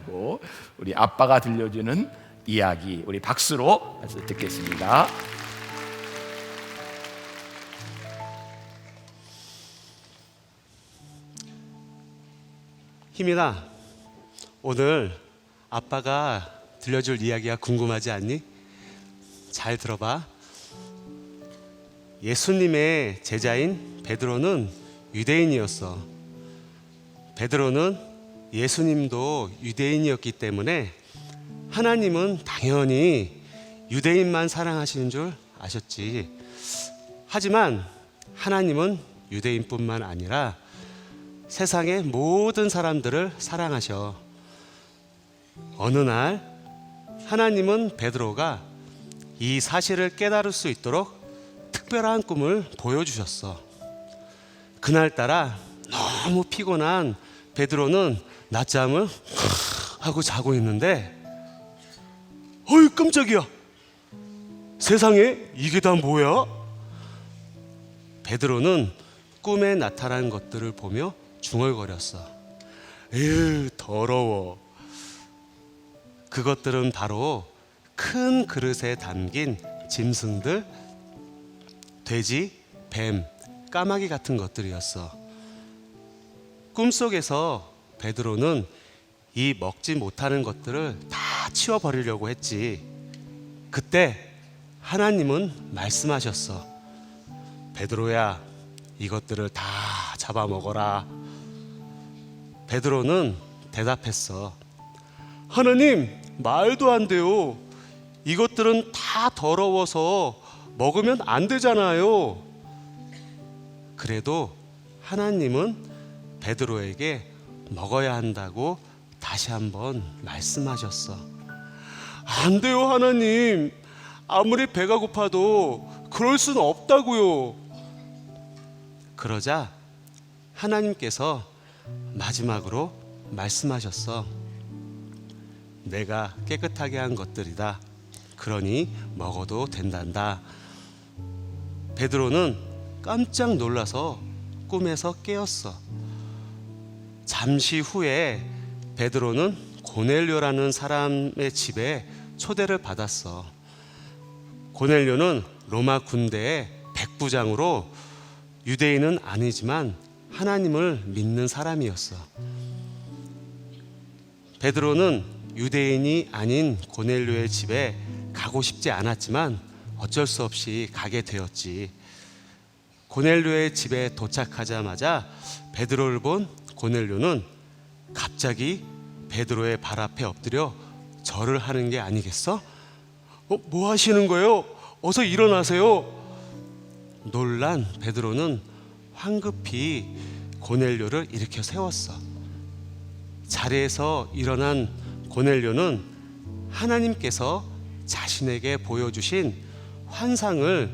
가지고 우리 아빠가 들려주는 이야기, 우리 박수로 듣겠습니다. 희민아, 오늘 아빠가 들려줄 이야기가 궁금하지 않니? 잘 들어봐. 예수님의 제자인 베드로는 유대인이었어. 베드로는 예수님도 유대인이었기 때문에 하나님은 당연히 유대인만 사랑하시는 줄 아셨지. 하지만 하나님은 유대인뿐만 아니라 세상의 모든 사람들을 사랑하셔. 어느 날 하나님은 베드로가 이 사실을 깨달을 수 있도록 특별한 꿈을 보여주셨어. 그날따라 너무 피곤한 베드로는 낮잠을 하고 자고 있는데, 어이 깜짝이야, 세상에 이게 다 뭐야? 베드로는 꿈에 나타난 것들을 보며 중얼거렸어. 에휴, 더러워. 그것들은 바로 큰 그릇에 담긴 짐승들, 돼지, 뱀, 까마귀 같은 것들이었어. 꿈속에서 베드로는 이 먹지 못하는 것들을 다 치워버리려고 했지. 그때 하나님은 말씀하셨어. 베드로야, 이것들을 다 잡아먹어라. 베드로는 대답했어. 하나님, 말도 안 돼요. 이것들은 다 더러워서 먹으면 안 되잖아요. 그래도 하나님은 베드로에게 먹어야 한다고 다시 한번 말씀하셨어. 안 돼요, 하나님. 아무리 배가 고파도 그럴 수는 없다고요. 그러자 하나님께서 마지막으로 말씀하셨어. 내가 깨끗하게 한 것들이다. 그러니 먹어도 된단다. 베드로는 깜짝 놀라서 꿈에서 깨었어. 잠시 후에 베드로는 고넬료라는 사람의 집에 초대를 받았어. 고넬료는 로마 군대의 백부장으로 유대인은 아니지만 하나님을 믿는 사람이었어. 베드로는 유대인이 아닌 고넬료의 집에 가고 싶지 않았지만 어쩔 수 없이 가게 되었지. 고넬료의 집에 도착하자마자 베드로를 본 고넬료는 갑자기 베드로의 발 앞에 엎드려 절을 하는 게 아니겠어? 뭐 하시는 거예요? 어서 일어나세요. 놀란 베드로는 황급히 고넬료를 일으켜 세웠어. 자리에서 일어난 고넬료는 하나님께서 자신에게 보여주신 환상을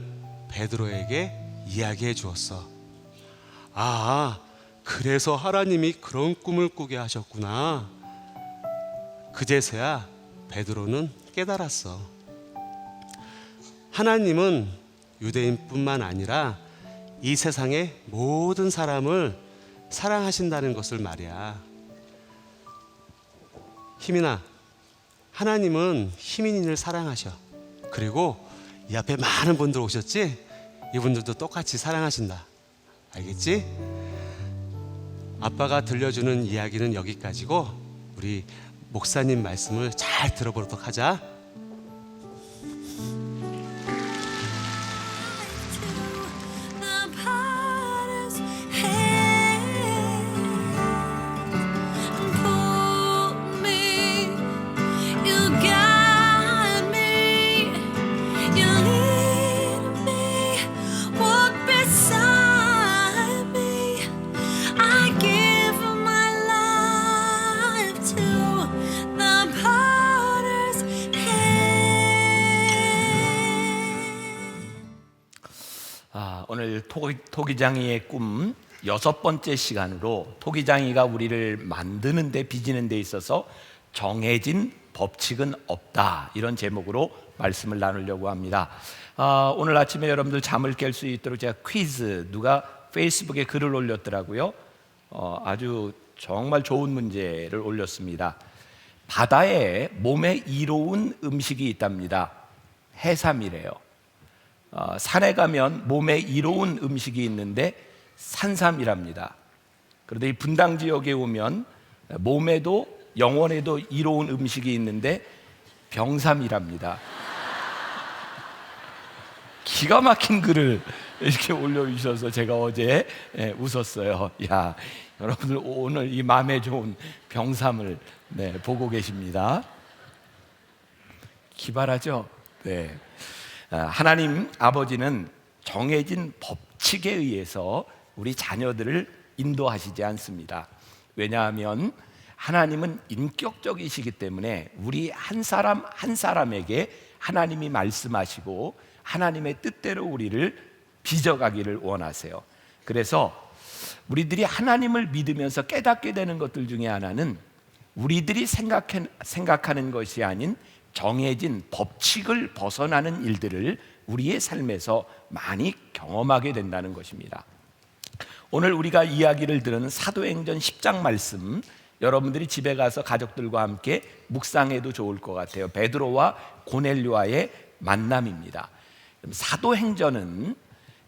베드로에게 이야기해 주었어. 아, 그래서 하나님이 그런 꿈을 꾸게 하셨구나. 그제서야 베드로는 깨달았어. 하나님은 유대인뿐만 아니라 이 세상의 모든 사람을 사랑하신다는 것을 말이야. 희민아, 하나님은 희민이를 사랑하셔. 그리고 이 앞에 많은 분들 오셨지? 이분들도 똑같이 사랑하신다. 알겠지? 아빠가 들려주는 이야기는 여기까지고, 우리 목사님 말씀을 잘 들어보도록 하자. 오늘 토기장이의 꿈 6번째 시간으로 토기장이가 우리를 만드는 데 빚는 데 있어서 정해진 법칙은 없다, 이런 제목으로 말씀을 나누려고 합니다. 오늘 아침에 여러분들 잠을 깰 수 있도록 제가 퀴즈, 누가 페이스북에 글을 올렸더라고요. 아주 정말 좋은 문제를 올렸습니다. 바다에 몸에 이로운 음식이 있답니다. 해삼이래요. 산에 가면 몸에 이로운 음식이 있는데 산삼이랍니다. 그런데 이 분당 지역에 오면 몸에도 영혼에도 이로운 음식이 있는데 병삼이랍니다. 기가 막힌 글을 이렇게 올려주셔서 제가 어제 웃었어요. 야, 여러분들 오늘 이 마음에 좋은 병삼을 보고 계십니다. 기발하죠? 네. 하나님 아버지는 정해진 법칙에 의해서 우리 자녀들을 인도하시지 않습니다. 왜냐하면 하나님은 인격적이시기 때문에 우리 한 사람 한 사람에게 하나님이 말씀하시고 하나님의 뜻대로 우리를 빚어가기를 원하세요. 그래서 우리들이 하나님을 믿으면서 깨닫게 되는 것들 중에 하나는 우리들이 생각하는 것이 아닌 정해진 법칙을 벗어나는 일들을 우리의 삶에서 많이 경험하게 된다는 것입니다. 오늘 우리가 이야기를 들은 사도행전 10장 말씀, 여러분들이 집에 가서 가족들과 함께 묵상해도 좋을 것 같아요. 베드로와 고넬료와의 만남입니다. 사도행전은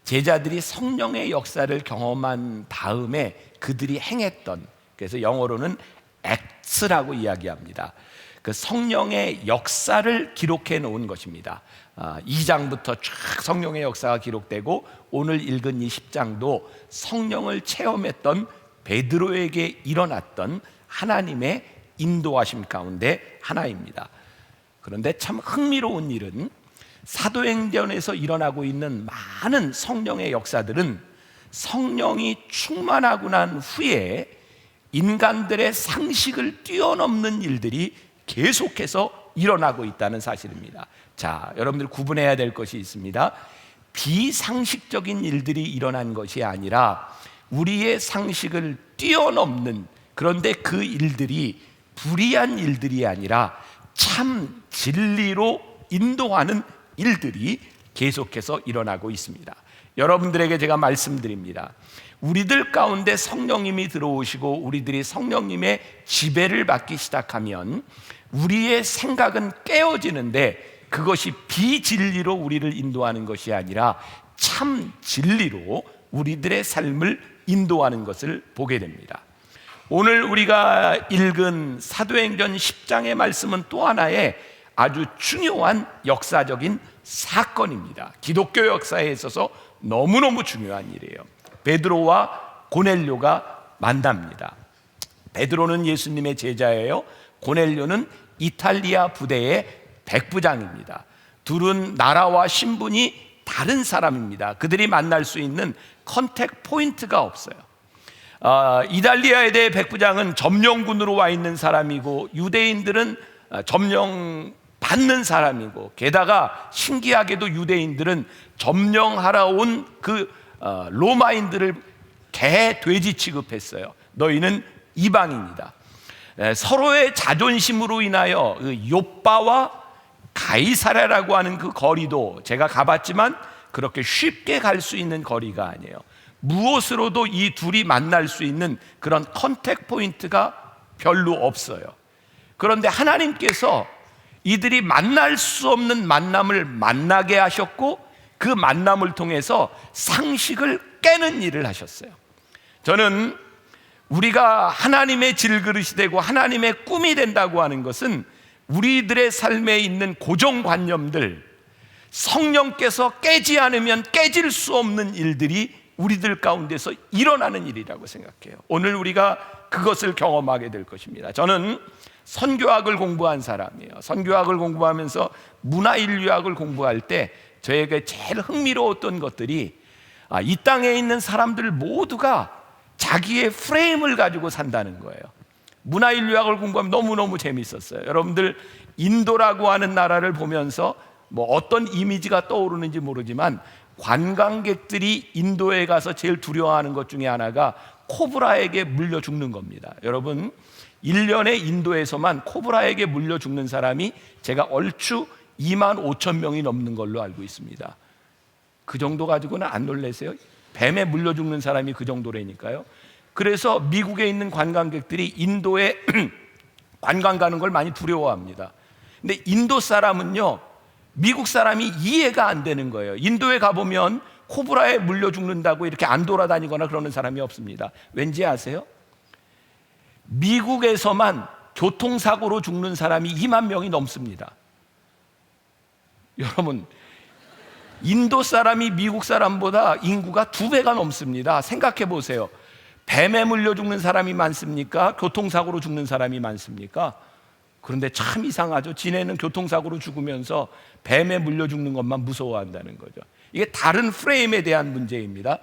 제자들이 성령의 역사를 경험한 다음에 그들이 행했던, 그래서 영어로는 액츠라고 이야기합니다. 그 성령의 역사를 기록해 놓은 것입니다. 2장부터 쭉 성령의 역사가 기록되고 오늘 읽은 이 10장도 성령을 체험했던 베드로에게 일어났던 하나님의 인도하심 가운데 하나입니다. 그런데 참 흥미로운 일은 사도행전에서 일어나고 있는 많은 성령의 역사들은 성령이 충만하고 난 후에 인간들의 상식을 뛰어넘는 일들이 계속해서 일어나고 있다는 사실입니다. 자, 여러분들 구분해야 될 것이 있습니다. 비상식적인 일들이 일어난 것이 아니라 우리의 상식을 뛰어넘는, 그런데 그 일들이 불의한 일들이 아니라 참 진리로 인도하는 일들이 계속해서 일어나고 있습니다. 여러분들에게 제가 말씀드립니다. 우리들 가운데 성령님이 들어오시고 우리들이 성령님의 지배를 받기 시작하면 우리의 생각은 깨어지는데 그것이 비진리로 우리를 인도하는 것이 아니라 참 진리로 우리들의 삶을 인도하는 것을 보게 됩니다. 오늘 우리가 읽은 사도행전 10장의 말씀은 또 하나의 아주 중요한 역사적인 사건입니다. 기독교 역사에 있어서 너무너무 중요한 일이에요. 베드로와 고넬료가 만납니다. 베드로는 예수님의 제자예요. 고넬료는 이탈리아 부대의 백부장입니다. 둘은 나라와 신분이 다른 사람입니다. 그들이 만날 수 있는 컨택 포인트가 없어요. 이탈리아에 대해 백부장은 점령군으로 와 있는 사람이고 유대인들은 점령 받는 사람이고, 게다가 신기하게도 유대인들은 점령하러 온 그 로마인들을 개, 돼지 취급했어요. 너희는 이방인이다. 서로의 자존심으로 인하여 욥바와 가이사랴라고 하는 그 거리도 제가 가봤지만 그렇게 쉽게 갈 수 있는 거리가 아니에요. 무엇으로도 이 둘이 만날 수 있는 그런 컨택 포인트가 별로 없어요. 그런데 하나님께서 이들이 만날 수 없는 만남을 만나게 하셨고 그 만남을 통해서 상식을 깨는 일을 하셨어요. 저는 우리가 하나님의 질그릇이 되고 하나님의 꿈이 된다고 하는 것은 우리들의 삶에 있는 고정관념들, 성령께서 깨지 않으면 깨질 수 없는 일들이 우리들 가운데서 일어나는 일이라고 생각해요. 오늘 우리가 그것을 경험하게 될 것입니다. 저는 선교학을 공부한 사람이에요. 선교학을 공부하면서 문화인류학을 공부할 때 저에게 제일 흥미로웠던 것들이 이 땅에 있는 사람들 모두가 자기의 프레임을 가지고 산다는 거예요. 문화인류학을 공부하면 너무너무 재밌었어요. 여러분들 인도라고 하는 나라를 보면서 뭐 어떤 이미지가 떠오르는지 모르지만 관광객들이 인도에 가서 제일 두려워하는 것 중에 하나가 코브라에게 물려 죽는 겁니다. 여러분 1년에 인도에서만 코브라에게 물려 죽는 사람이 제가 얼추 2만 5천 명이 넘는 걸로 알고 있습니다. 그 정도 가지고는 안 놀라세요? 뱀에 물려 죽는 사람이 그 정도라니까요. 그래서 미국에 있는 관광객들이 인도에 관광 가는 걸 많이 두려워합니다. 근데 인도 사람은요, 미국 사람이 이해가 안 되는 거예요. 인도에 가보면 코브라에 물려 죽는다고 이렇게 안 돌아다니거나 그러는 사람이 없습니다. 왠지 아세요? 미국에서만 교통사고로 죽는 사람이 2만 명이 넘습니다. 여러분, 인도 사람이 미국 사람보다 인구가 2배가 넘습니다. 생각해 보세요. 뱀에 물려 죽는 사람이 많습니까? 교통사고로 죽는 사람이 많습니까? 그런데 참 이상하죠. 지네는 교통사고로 죽으면서 뱀에 물려 죽는 것만 무서워한다는 거죠. 이게 다른 프레임에 대한 문제입니다.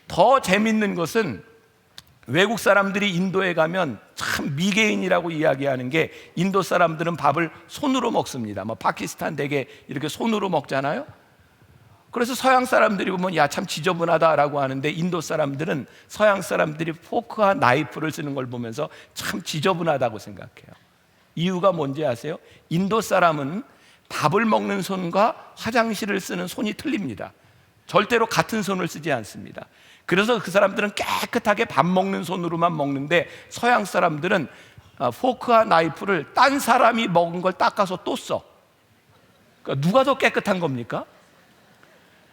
더 재밌는 것은 외국 사람들이 인도에 가면 참 미개인이라고 이야기하는 게, 인도 사람들은 밥을 손으로 먹습니다. 뭐 파키스탄 되게 이렇게 손으로 먹잖아요. 그래서 서양 사람들이 보면 야, 참 지저분하다라고 하는데, 인도 사람들은 서양 사람들이 포크와 나이프를 쓰는 걸 보면서 참 지저분하다고 생각해요. 이유가 뭔지 아세요? 인도 사람은 밥을 먹는 손과 화장실을 쓰는 손이 틀립니다. 절대로 같은 손을 쓰지 않습니다. 그래서 그 사람들은 깨끗하게 밥 먹는 손으로만 먹는데, 서양 사람들은 포크와 나이프를 딴 사람이 먹은 걸 닦아서 또 써. 그러니까 누가 더 깨끗한 겁니까?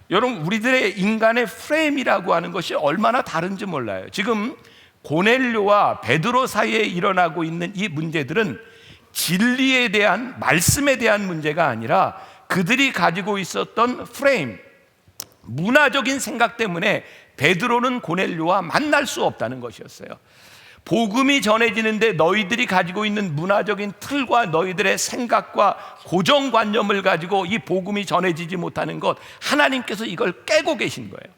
여러분, 우리들의 인간의 프레임이라고 하는 것이 얼마나 다른지 몰라요. 지금 고넬료와 베드로 사이에 일어나고 있는 이 문제들은 진리에 대한, 말씀에 대한 문제가 아니라 그들이 가지고 있었던 프레임, 문화적인 생각 때문에 베드로는 고넬료와 만날 수 없다는 것이었어요. 복음이 전해지는데 너희들이 가지고 있는 문화적인 틀과 너희들의 생각과 고정관념을 가지고 이 복음이 전해지지 못하는 것, 하나님께서 이걸 깨고 계신 거예요.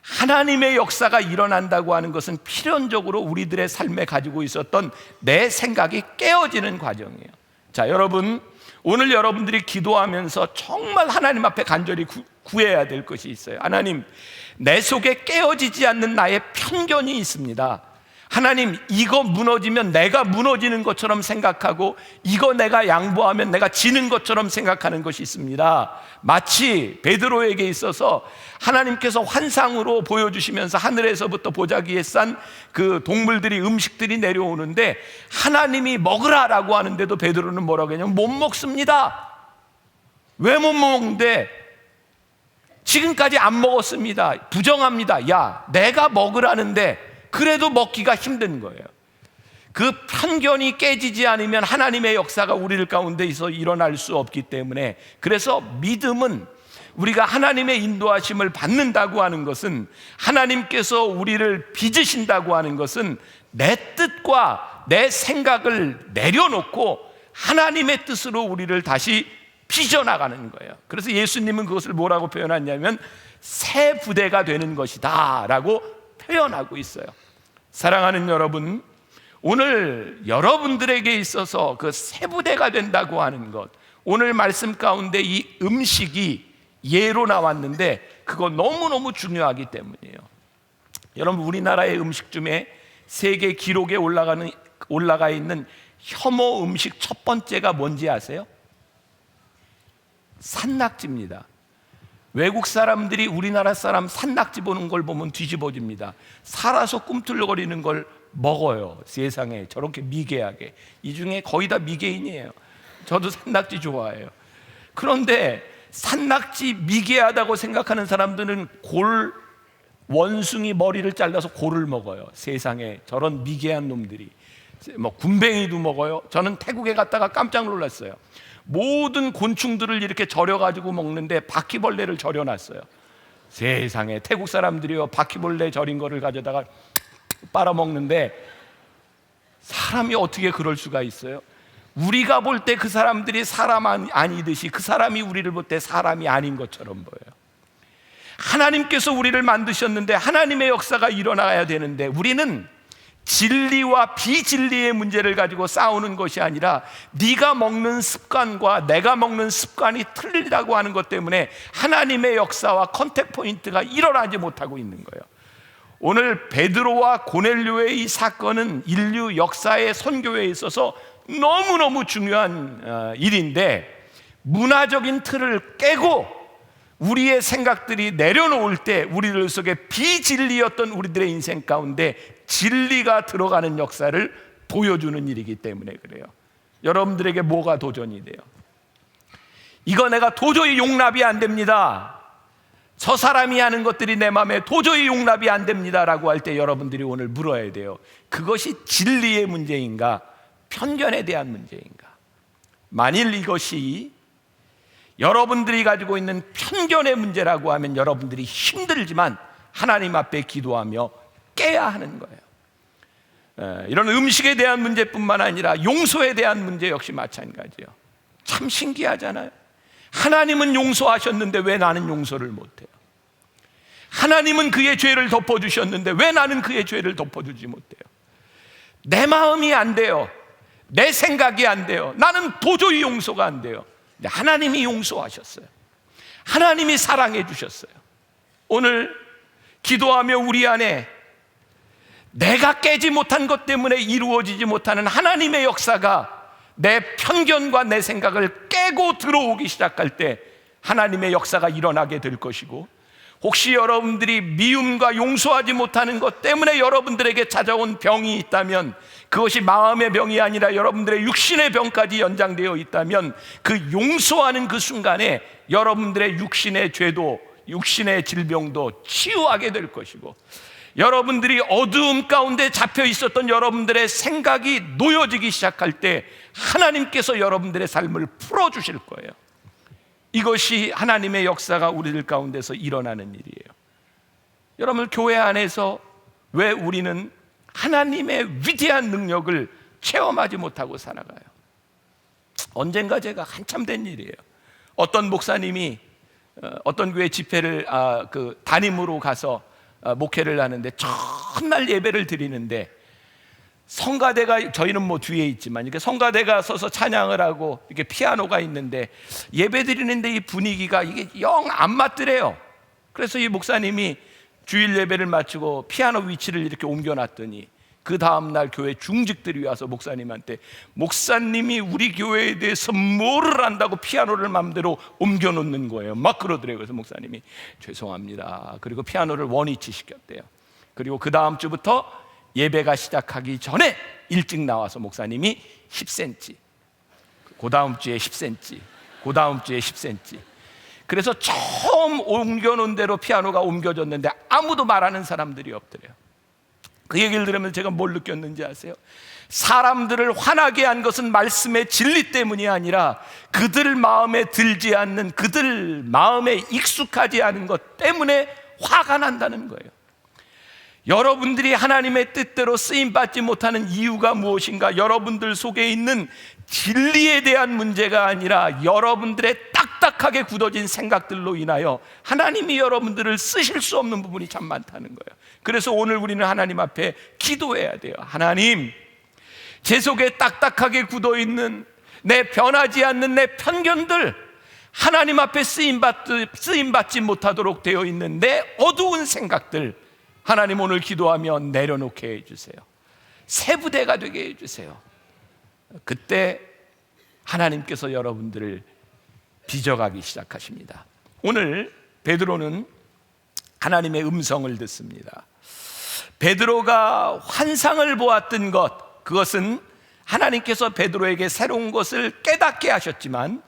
하나님의 역사가 일어난다고 하는 것은 필연적으로 우리들의 삶에 가지고 있었던 내 생각이 깨어지는 과정이에요. 자, 여러분, 오늘 여러분들이 기도하면서 정말 하나님 앞에 간절히 구해야 될 것이 있어요. 하나님, 내 속에 깨어지지 않는 나의 편견이 있습니다. 하나님, 이거 무너지면 내가 무너지는 것처럼 생각하고, 이거 내가 양보하면 내가 지는 것처럼 생각하는 것이 있습니다. 마치 베드로에게 있어서 하나님께서 환상으로 보여주시면서 하늘에서부터 보자기에 싼 그 동물들이, 음식들이 내려오는데 하나님이 먹으라라고 하는데도 베드로는 뭐라고 했냐면 못 먹습니다. 왜 못 먹는데? 지금까지 안 먹었습니다. 부정합니다. 야, 내가 먹으라는데 그래도 먹기가 힘든 거예요. 그 편견이 깨지지 않으면 하나님의 역사가 우리 가운데서 일어날 수 없기 때문에, 그래서 믿음은, 우리가 하나님의 인도하심을 받는다고 하는 것은, 하나님께서 우리를 빚으신다고 하는 것은 내 뜻과 내 생각을 내려놓고 하나님의 뜻으로 우리를 다시 빚어나가는 거예요. 그래서 예수님은 그것을 뭐라고 표현하냐면 새 부대가 되는 것이다 라고 표현하고 있어요. 사랑하는 여러분, 오늘 여러분들에게 있어서 그 새 부대가 된다고 하는 것, 오늘 말씀 가운데 이 음식이 예로 나왔는데 그거 너무너무 중요하기 때문이에요. 여러분, 우리나라의 음식 중에 세계 기록에 올라가 있는 혐오 음식 첫 번째가 뭔지 아세요? 산낙지입니다. 외국 사람들이 우리나라 사람 산낙지 보는 걸 보면 뒤집어집니다. 살아서 꿈틀거리는 걸 먹어요. 세상에 저렇게 미개하게. 이 중에 거의 다 미개인이에요. 저도 산낙지 좋아해요. 그런데 산낙지 미개하다고 생각하는 사람들은 원숭이 머리를 잘라서 골을 먹어요. 세상에 저런 미개한 놈들이. 뭐 굼벵이도 먹어요. 저는 태국에 갔다가 깜짝 놀랐어요. 모든 곤충들을 이렇게 절여가지고 먹는데 바퀴벌레를 절여놨어요. 세상에 태국 사람들이요, 바퀴벌레 절인 거를 가져다가 빨아먹는데 사람이 어떻게 그럴 수가 있어요? 우리가 볼 때 그 사람들이 사람 아니듯이 그 사람이 우리를 볼 때 사람이 아닌 것처럼 보여요. 하나님께서 우리를 만드셨는데 하나님의 역사가 일어나야 되는데, 우리는 진리와 비진리의 문제를 가지고 싸우는 것이 아니라 네가 먹는 습관과 내가 먹는 습관이 틀리다고 하는 것 때문에 하나님의 역사와 컨택 포인트가 일어나지 못하고 있는 거예요. 오늘 베드로와 고넬료의 이 사건은 인류 역사의 선교에 있어서 너무너무 중요한 일인데, 문화적인 틀을 깨고 우리의 생각들이 내려놓을 때 우리들 속에 비진리였던 우리들의 인생 가운데 진리가 들어가는 역사를 보여주는 일이기 때문에 그래요. 여러분들에게 뭐가 도전이 돼요? 이거 내가 도저히 용납이 안 됩니다, 저 사람이 하는 것들이 내 마음에 도저히 용납이 안 됩니다라고 할 때 여러분들이 오늘 물어야 돼요. 그것이 진리의 문제인가, 편견에 대한 문제인가? 만일 이것이 여러분들이 가지고 있는 편견의 문제라고 하면 여러분들이 힘들지만 하나님 앞에 기도하며 깨야 하는 거예요. 이런 음식에 대한 문제뿐만 아니라 용서에 대한 문제 역시 마찬가지예요. 참 신기하잖아요. 하나님은 용서하셨는데 왜 나는 용서를 못해요? 하나님은 그의 죄를 덮어주셨는데 왜 나는 그의 죄를 덮어주지 못해요? 내 마음이 안 돼요, 내 생각이 안 돼요, 나는 도저히 용서가 안 돼요. 근데 하나님이 용서하셨어요. 하나님이 사랑해 주셨어요. 오늘 기도하며 우리 안에 내가 깨지 못한 것 때문에 이루어지지 못하는 하나님의 역사가 내 편견과 내 생각을 깨고 들어오기 시작할 때 하나님의 역사가 일어나게 될 것이고, 혹시 여러분들이 미움과 용서하지 못하는 것 때문에 여러분들에게 찾아온 병이 있다면, 그것이 마음의 병이 아니라 여러분들의 육신의 병까지 연장되어 있다면, 그 용서하는 그 순간에 여러분들의 육신의 죄도, 육신의 질병도 치유하게 될 것이고, 여러분들이 어두움 가운데 잡혀 있었던 여러분들의 생각이 놓여지기 시작할 때 하나님께서 여러분들의 삶을 풀어주실 거예요. 이것이 하나님의 역사가 우리들 가운데서 일어나는 일이에요. 여러분, 교회 안에서 왜 우리는 하나님의 위대한 능력을 체험하지 못하고 살아가요? 언젠가 제가 한참 된 일이에요. 어떤 목사님이 어떤 교회 집회를 담임으로 가서 목회를 하는데 첫날 예배를 드리는데, 성가대가, 저희는 뭐 뒤에 있지만 이렇게 성가대가 서서 찬양을 하고 이렇게 피아노가 있는데 예배 드리는데 이 분위기가 이게 영 안 맞더래요. 그래서 이 목사님이 주일 예배를 마치고 피아노 위치를 이렇게 옮겨놨더니 그 다음날 교회 중직들이 와서 목사님한테, 목사님이 우리 교회에 대해서 뭐를 안다고 피아노를 마음대로 옮겨놓는 거예요. 막 그러더래요. 그래서 목사님이 죄송합니다. 그리고 피아노를 원위치 시켰대요. 그리고 그 다음 주부터 예배가 시작하기 전에 일찍 나와서 목사님이 10cm, 그 다음 주에 10cm, 그 다음 주에 10cm. 그래서 처음 옮겨놓은 대로 피아노가 옮겨졌는데 아무도 말하는 사람들이 없더래요. 그 얘기를 들으면 제가 뭘 느꼈는지 아세요? 사람들을 화나게 한 것은 말씀의 진리 때문이 아니라 그들 마음에 들지 않는, 그들 마음에 익숙하지 않은 것 때문에 화가 난다는 거예요. 여러분들이 하나님의 뜻대로 쓰임받지 못하는 이유가 무엇인가? 여러분들 속에 있는 진리에 대한 문제가 아니라 여러분들의 딱딱하게 굳어진 생각들로 인하여 하나님이 여러분들을 쓰실 수 없는 부분이 참 많다는 거예요. 그래서 오늘 우리는 하나님 앞에 기도해야 돼요. 하나님, 제 속에 딱딱하게 굳어있는 내 변하지 않는 내 편견들, 하나님 앞에 쓰임받지 못하도록 되어 있는 내 어두운 생각들, 하나님 오늘 기도하며 내려놓게 해주세요. 새 부대가 되게 해주세요. 그때 하나님께서 여러분들을 빚어가기 시작하십니다. 오늘 베드로는 하나님의 음성을 듣습니다. 베드로가 환상을 보았던 것, 그것은 하나님께서 베드로에게 새로운 것을 깨닫게 하셨지만,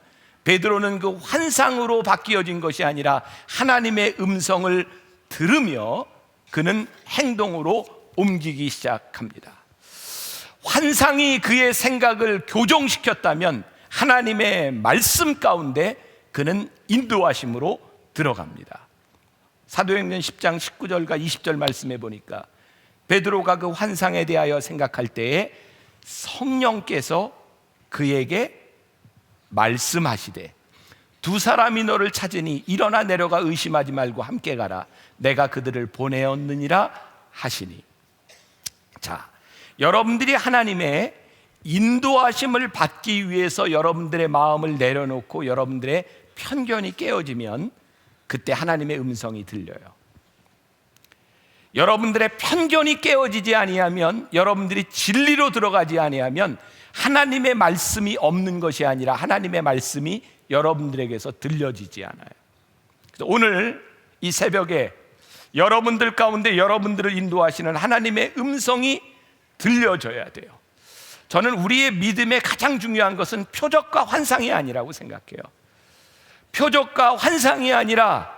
베드로는 그 환상으로 바뀌어진 것이 아니라 하나님의 음성을 들으며 그는 행동으로 옮기기 시작합니다. 환상이 그의 생각을 교정시켰다면 하나님의 말씀 가운데 그는 인도하심으로 들어갑니다. 사도행전 10장 19절과 20절 말씀해 보니까 베드로가 그 환상에 대하여 생각할 때에 성령께서 그에게 말씀하시되, 두 사람이 너를 찾으니 일어나 내려가 의심하지 말고 함께 가라. 내가 그들을 보내었느니라 하시니. 자, 여러분들이 하나님의 인도하심을 받기 위해서 여러분들의 마음을 내려놓고 여러분들의 편견이 깨어지면 그때 하나님의 음성이 들려요. 여러분들의 편견이 깨어지지 아니하면, 여러분들이 진리로 들어가지 아니하면 하나님의 말씀이 없는 것이 아니라 하나님의 말씀이 여러분들에게서 들려지지 않아요. 그래서 오늘 이 새벽에 여러분들 가운데 여러분들을 인도하시는 하나님의 음성이 들려져야 돼요. 저는 우리의 믿음의 가장 중요한 것은 표적과 환상이 아니라고 생각해요. 표적과 환상이 아니라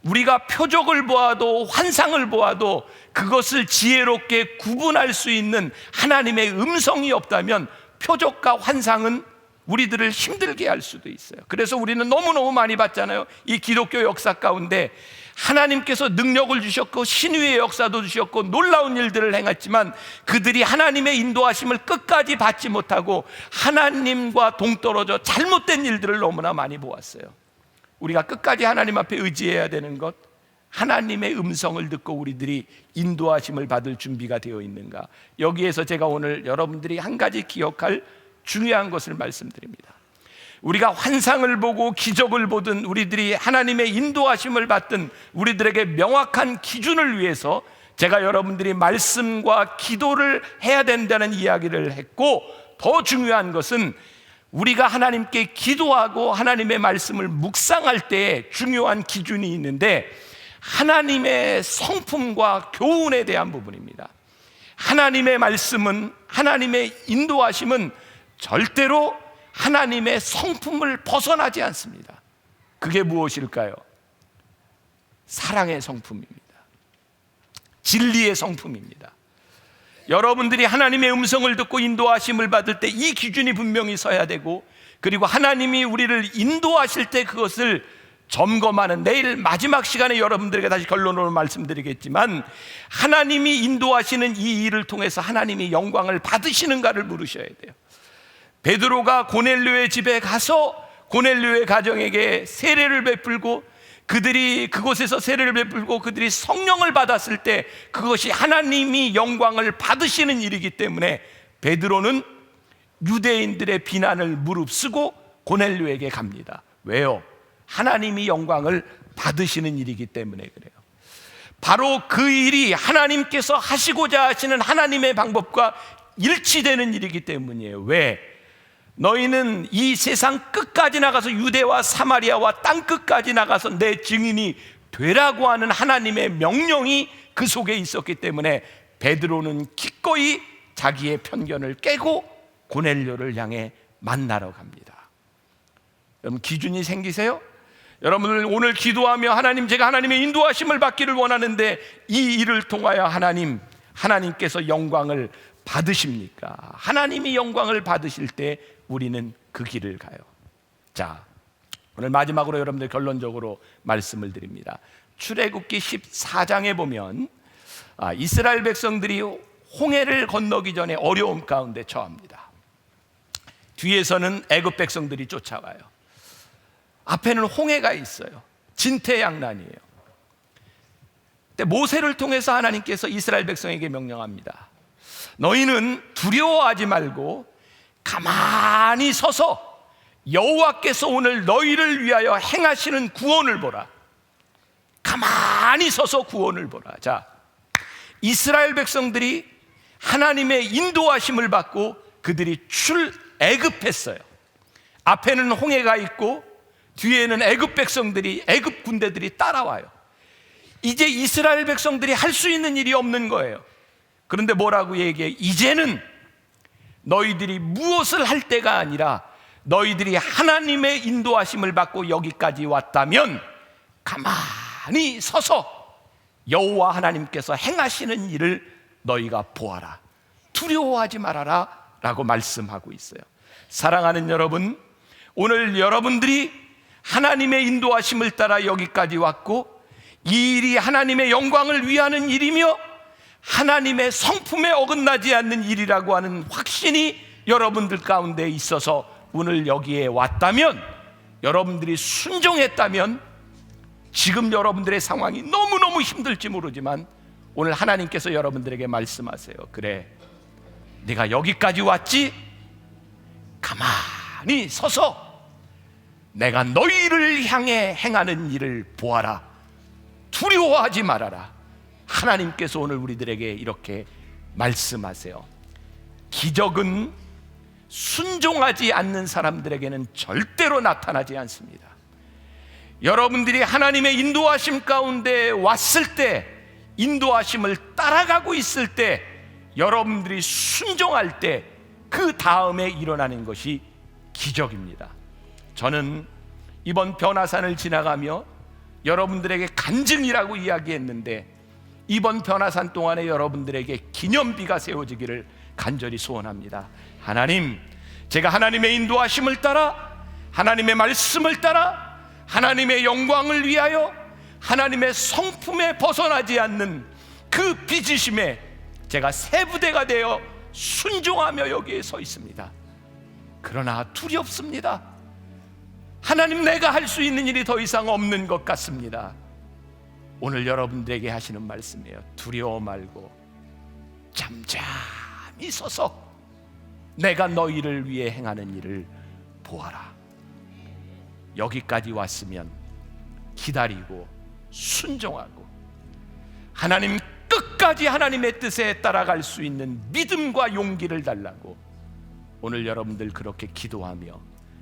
우리가 표적을 보아도 환상을 보아도 그것을 지혜롭게 구분할 수 있는 하나님의 음성이 없다면 표적과 환상은 우리들을 힘들게 할 수도 있어요. 그래서 우리는 너무너무 많이 봤잖아요. 이 기독교 역사 가운데 하나님께서 능력을 주셨고 신위의 역사도 주셨고 놀라운 일들을 행했지만 그들이 하나님의 인도하심을 끝까지 받지 못하고 하나님과 동떨어져 잘못된 일들을 너무나 많이 보았어요. 우리가 끝까지 하나님 앞에 의지해야 되는 것, 하나님의 음성을 듣고 우리들이 인도하심을 받을 준비가 되어 있는가. 여기에서 제가 오늘 여러분들이 한 가지 기억할 중요한 것을 말씀드립니다. 우리가 환상을 보고 기적을 보든 우리들이 하나님의 인도하심을 받든 우리들에게 명확한 기준을 위해서 제가 여러분들이 말씀과 기도를 해야 된다는 이야기를 했고, 더 중요한 것은 우리가 하나님께 기도하고 하나님의 말씀을 묵상할 때 중요한 기준이 있는데 하나님의 성품과 교훈에 대한 부분입니다. 하나님의 말씀은, 하나님의 인도하심은 절대로 하나님의 성품을 벗어나지 않습니다. 그게 무엇일까요? 사랑의 성품입니다. 진리의 성품입니다. 여러분들이 하나님의 음성을 듣고 인도하심을 받을 때 이 기준이 분명히 서야 되고, 그리고 하나님이 우리를 인도하실 때 그것을 점검하는, 내일 마지막 시간에 여러분들에게 다시 결론으로 말씀드리겠지만, 하나님이 인도하시는 이 일을 통해서 하나님이 영광을 받으시는가를 물으셔야 돼요. 베드로가 고넬료의 집에 가서 고넬료의 가정에게 세례를 베풀고 그들이 그곳에서 세례를 베풀고 그들이 성령을 받았을 때 그것이 하나님이 영광을 받으시는 일이기 때문에 베드로는 유대인들의 비난을 무릅쓰고 고넬료에게 갑니다. 왜요? 하나님이 영광을 받으시는 일이기 때문에 그래요. 바로 그 일이 하나님께서 하시고자 하시는 하나님의 방법과 일치되는 일이기 때문이에요. 왜? 너희는 이 세상 끝까지 나가서 유대와 사마리아와 땅 끝까지 나가서 내 증인이 되라고 하는 하나님의 명령이 그 속에 있었기 때문에 베드로는 기꺼이 자기의 편견을 깨고 고넬료를 향해 만나러 갑니다. 여러분, 기준이 생기세요? 여러분들 오늘 기도하며 하나님, 제가 하나님의 인도하심을 받기를 원하는데 이 일을 통하여 하나님께서 영광을 받으십니까? 하나님이 영광을 받으실 때 우리는 그 길을 가요. 자, 오늘 마지막으로 여러분들 결론적으로 말씀을 드립니다. 출애굽기 14장에 보면 이스라엘 백성들이 홍해를 건너기 전에 어려움 가운데 처합니다. 뒤에서는 애굽 백성들이 쫓아와요. 앞에는 홍해가 있어요. 진퇴양난이에요. 근데 모세를 통해서 하나님께서 이스라엘 백성에게 명령합니다. 너희는 두려워하지 말고 가만히 서서 여호와께서 오늘 너희를 위하여 행하시는 구원을 보라. 가만히 서서 구원을 보라. 자, 이스라엘 백성들이 하나님의 인도하심을 받고 그들이 출애굽했어요. 앞에는 홍해가 있고 뒤에는 애굽 백성들이, 애굽 군대들이 따라와요. 이제 이스라엘 백성들이 할 수 있는 일이 없는 거예요. 그런데 뭐라고 얘기해? 이제는 너희들이 무엇을 할 때가 아니라 너희들이 하나님의 인도하심을 받고 여기까지 왔다면 가만히 서서 여호와 하나님께서 행하시는 일을 너희가 보아라. 두려워하지 말아라 라고 말씀하고 있어요. 사랑하는 여러분, 오늘 여러분들이 하나님의 인도하심을 따라 여기까지 왔고 이 일이 하나님의 영광을 위하는 일이며 하나님의 성품에 어긋나지 않는 일이라고 하는 확신이 여러분들 가운데 있어서 오늘 여기에 왔다면, 여러분들이 순종했다면 지금 여러분들의 상황이 너무너무 힘들지 모르지만 오늘 하나님께서 여러분들에게 말씀하세요. 그래, 네가 여기까지 왔지? 가만히 서서 내가 너희를 향해 행하는 일을 보아라. 두려워하지 말아라. 하나님께서 오늘 우리들에게 이렇게 말씀하세요. 기적은 순종하지 않는 사람들에게는 절대로 나타나지 않습니다. 여러분들이 하나님의 인도하심 가운데 왔을 때, 인도하심을 따라가고 있을 때, 여러분들이 순종할 때 그 다음에 일어나는 것이 기적입니다. 저는 이번 변화산을 지나가며 여러분들에게 간증이라고 이야기했는데, 이번 변화산 동안에 여러분들에게 기념비가 세워지기를 간절히 소원합니다. 하나님, 제가 하나님의 인도하심을 따라, 하나님의 말씀을 따라, 하나님의 영광을 위하여, 하나님의 성품에 벗어나지 않는 그 빚으심에 제가 새 부대가 되어 순종하며 여기에 서 있습니다. 그러나 두렵습니다. 하나님, 내가 할 수 있는 일이 더 이상 없는 것 같습니다. 오늘 여러분들에게 하시는 말씀이에요. 두려워 말고 잠잠히 서서 내가 너희를 위해 행하는 일을 보아라. 여기까지 왔으면 기다리고 순종하고 하나님 끝까지 하나님의 뜻에 따라갈 수 있는 믿음과 용기를 달라고 오늘 여러분들 그렇게 기도하며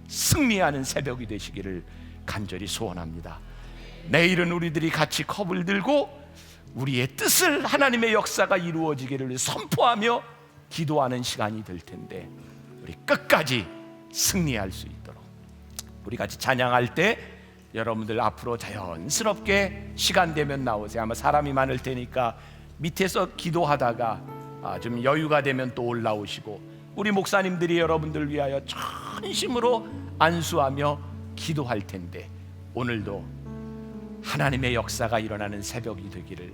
승리하는 새벽이 되시기를 간절히 소원합니다. 내일은 우리들이 같이 컵을 들고 우리의 뜻을, 하나님의 역사가 이루어지기를 선포하며 기도하는 시간이 될 텐데, 우리 끝까지 승리할 수 있도록 우리 같이 찬양할 때 여러분들 앞으로 자연스럽게 시간 되면 나오세요. 아마 사람이 많을 테니까 밑에서 기도하다가 좀 여유가 되면 또 올라오시고, 우리 목사님들이 여러분들 위하여 전심으로 안수하며 기도할 텐데, 오늘도 하나님의 역사가 일어나는 새벽이 되기를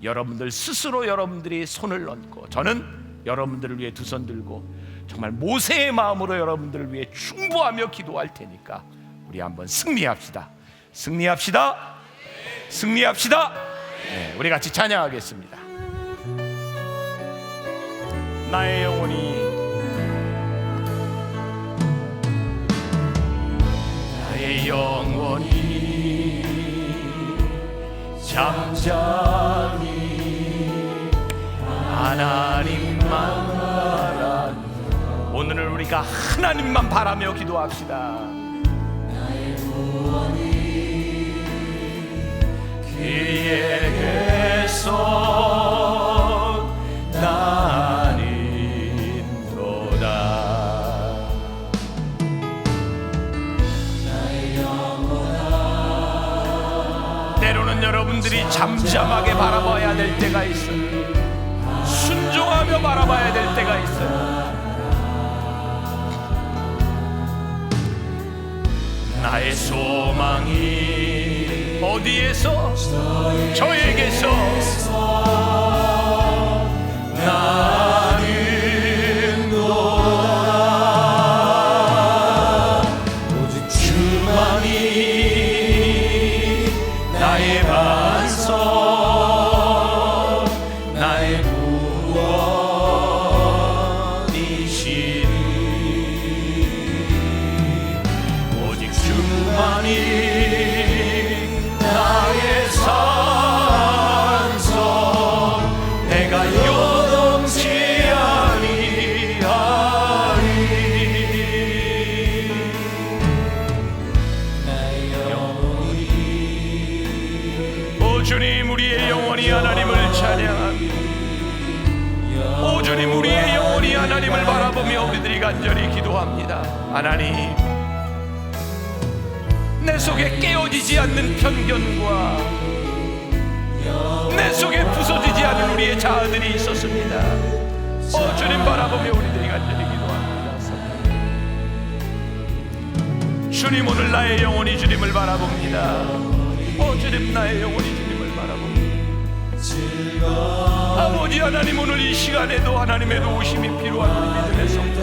여러분들 스스로 여러분들이 손을 얹고, 저는 여러분들을 위해 두 손 들고 정말 모세의 마음으로 여러분들을 위해 충고하며 기도할 테니까 우리 한번 승리합시다. 승리합시다. 승리합시다. 네, 우리 같이 찬양하겠습니다. 나의 영혼이, 나의 영혼이 잠잠히 하나님만 바라. 오늘은 우리가 하나님만 바라며 기도합시다. 나의 구원이 그의 계속 나는도다. 나의 영혼아, 때로는 여러분들이 잠잠하게 바라봐야 될 때가 있어요. 순종하며 바라봐야 될 때가 있어요. 나의 소망이 어디에서? 저에게서. 나는도다. 오직 주만이 나의 반석, 나의 구원이시니. 오직 주만이 나의 산성, 내가 요동치 아니하리. 나의 영혼이, 오 주님, 우리의 영혼이 하나님을 찬양합니다. 오 주님, 우리의 영혼이 하나님을 바라보며 우리들이 간절히 기도합니다. 하나님, 내 속에 깨어지지 않는 편견과 내 속에 부서지지 않은 우리의 자아들이 있었습니다. 오 주님, 바라보며 우리들이 간절히 기도합니다. 주님, 오늘 나의 영혼이 주님을 바라봅니다. 오 주님, 나의 영혼이 주님을 바라봅니다. 아버지 하나님, 오늘 이 시간에도 하나님의 도우심이 필요한 우리 믿음의 성도,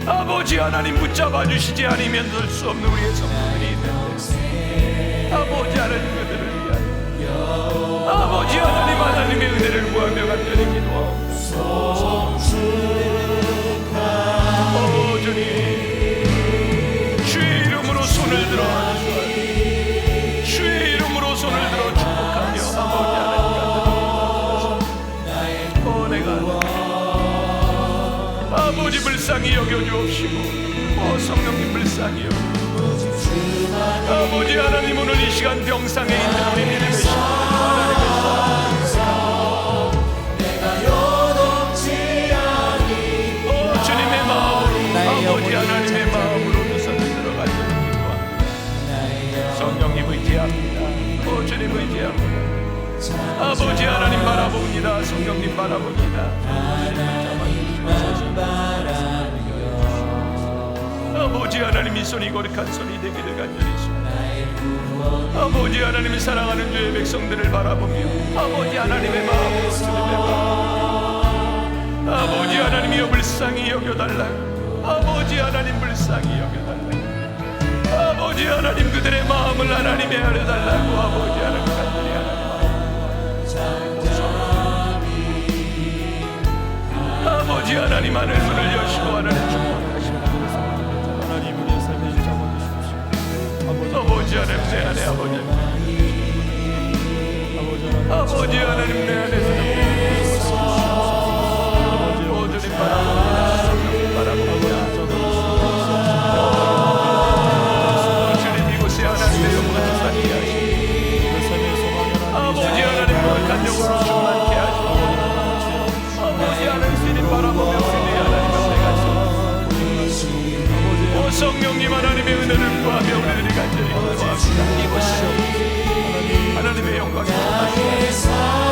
아버지 하나님, 붙잡아 주시지 않으면 될 수 없는 우리의 성도들이 있는데, 아버지 하나님, 그들을 위하여 아버지 하나님, 하나님의 은혜를 구하며 간절히 기도하옵소서. 오 주님, 주의 이름으로 손을 들어 주의 이름으로 손을 들어 축복하며 아버지 하나님, 오 내가 아버지 불쌍히 여겨주옵시고, 오 성령님 불쌍히 여겨주옵시고, 아버지 하나님, 오늘 이 시간 병상에 있는 우리 믿음의 신앙 하나님의 내가 요동치 아버지 하나님 바라봅니다. 성령님 바라봅니다. 아버지 하나님 이 손이 거룩한 손이 되기를 간절히 소원합니다. 아버지 하나님이 사랑하는 주의 백성들을 바라보며 아버지 하나님의 마음으로 주님의 마음 아버지 하나님이여 불쌍히 여겨달라고 아버지 하나님 불쌍히 여겨달라고 아버지 하나님 그들의 마음을 하나님의 알려달라고 아버지 하나님 간절히 하나님 아버지 하나님 하늘 문을 여시고 하나님 축복하시고 하나님 우리의 삶에 잡아 주십시오. 아버지 하나님 내 안에 아버지 하나님 내 안에 모두님 바라봅니다. 바라봅니다. 주님 이곳에 하나님의 영광을 쌓게 하시고 아버지 하나님 거룩한 영으로 충만케 하시고 아버지 하나님 주님 바라보며 우리 하나님 앞에 가시고 오 성령님 하나님의 은혜를 구하며 우리들이 간절히 기도합니다. 이곳이 하나님의 영광이 충만케 하시고